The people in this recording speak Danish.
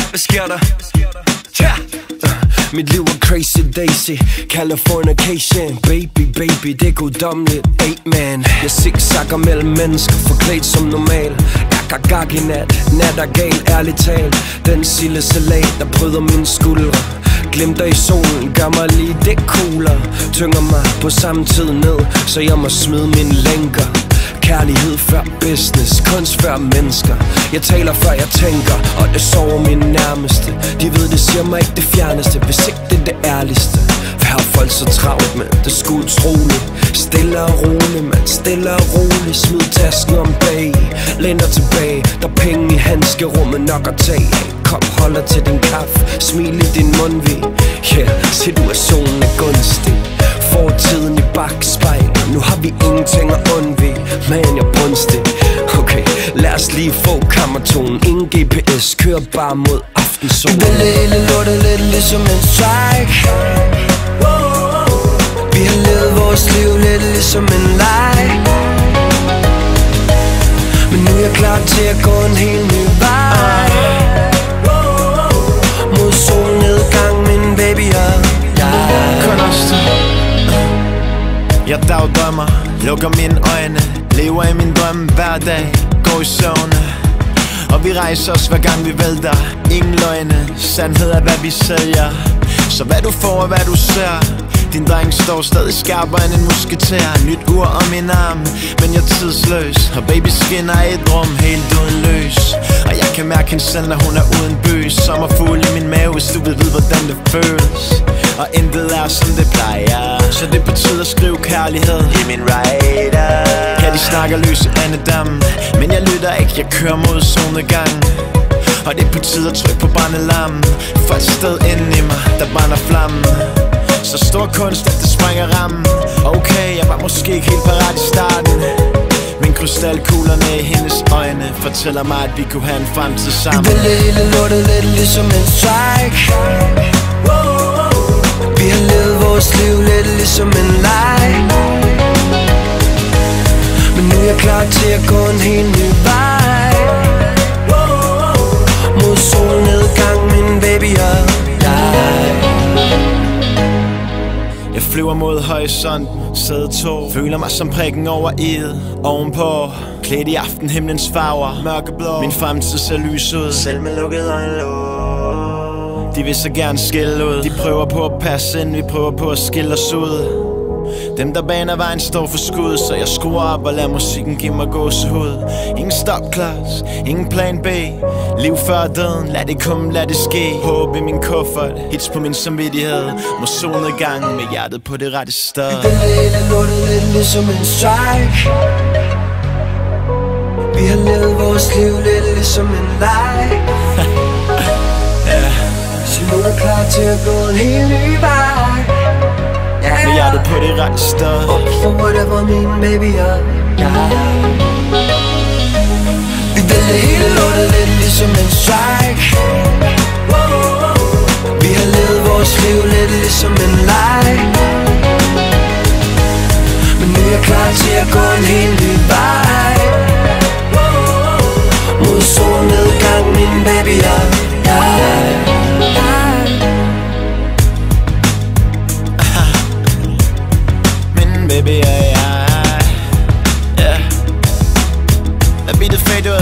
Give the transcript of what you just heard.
Hvad sker der? Ja! Mit liv er crazy daisy, Californication. Baby, baby, det er guddommeligt. Amen. Jeg zigzagger mellem mennesker, forklædt som normal. Jeg går gag i nat er gal, ærligt talt. Den sildesalat, der bryder mine skuldre, glimter i solen, gør mig lige det coolere. Tynger mig på samme tid ned, så jeg må smide mine lænker. Kærlighed før business, kunst før mennesker. Jeg taler før jeg tænker, og det sover mine nærmeste. De ved det siger mig ikke det fjerneste, hvis ikke det er det ærligste. For her er folk så travlt, man, det er sgu utroligt. Stille og roligt, man, stille og roligt. Smid tasken om bag, lænder tilbage. Der er penge i handskerummet nok at tage. Kop holder til din kaffe, smil i din mundvig. Yeah, situationen er gunstig. Fortiden i bakspejlet, nu har vi ingenting at undvige. Man, jeg er brunstig. Okay, lad os lige få kammertonen. Ingen GPS, kører bare mod aftensolen. Vi vil hele lortet lidt ligesom en strike. Vi har levet vores liv lidt ligesom en leg. Men nu er jeg klar til at gå en helt ny vej. Mod solnedgang, min baby og jeg. Kun os to. Jeg dagdrømmer, lukker mine øjne, lever i min drømme hver dag, går i søvne. Og vi rejser os hver gang vi vælter. Ingen løgne, sandhed er hvad vi sælger. Så hvad du får og hvad du ser. Din dreng står stadig skarpere end en musketær. Nyt ur om min arm, men jeg er tidsløs. Og baby skinner i et rum helt uden løs. Og jeg kan mærke hende selv, når hun er uden bøs. Sommerfugle i min mave, hvis du vil vide hvordan det føles. Og intet er som det plejer, så det betyder at skrive kærlighed i min rider. Ja, de snakker løse andedam, men jeg lytter ikke, jeg kører mod solnedgang. Og det betyder tryk på brændelammen, for et sted inde i mig, der brænder flammen. Så stor kunst, at det springer rammen. Okay, jeg var måske ikke helt parat i starten, men krystalkuglerne i hendes øjne fortæller mig, at vi kunne have en fremtid sammen. Vi vil hele lortet lidt ligesom en strike. Vi har levet vores liv lidt ligesom en leg. Men nu er jeg klar til at gå en helt ny vej. Mod solnedgang, min baby og jeg. Jeg flyver mod horisonten, sæde 2. Føler mig som prikken over i'et. Ovenpå, klædt i aftenhimlens farver, mørkeblå. Min fremtid ser lys ud, selv med lukkede øjenlåg. De vil så gerne skille ud. De prøver på at passe ind, vi prøver på at skille os ud. Dem der baner vejen står for skud, så jeg skruer op og lader musikken give mig gåsehud. Ingen stopklods, ingen plan B. Liv før døden, lad det komme, lad det ske. Håb i min kuffert, hits på min samvittighed. Må solnedgangen med hjertet på det rette sted. Vi vil hele lortet lidt ligesom en strike. Vi har levet vores liv lidt ligesom en leg. Så nu er klar til at gå en helt ny vej. Med hjertet på det rette sted. Up for whatever, min baby og jeg. Vi vælter hele lortet lidt ligesom en strike. Vi har levet vores liv lidt ligesom en leg. Men nu er jeg klar til at gå en helt ny vej. Mod solnedgang, min baby og jeg. Baby, yeah. That be the fate to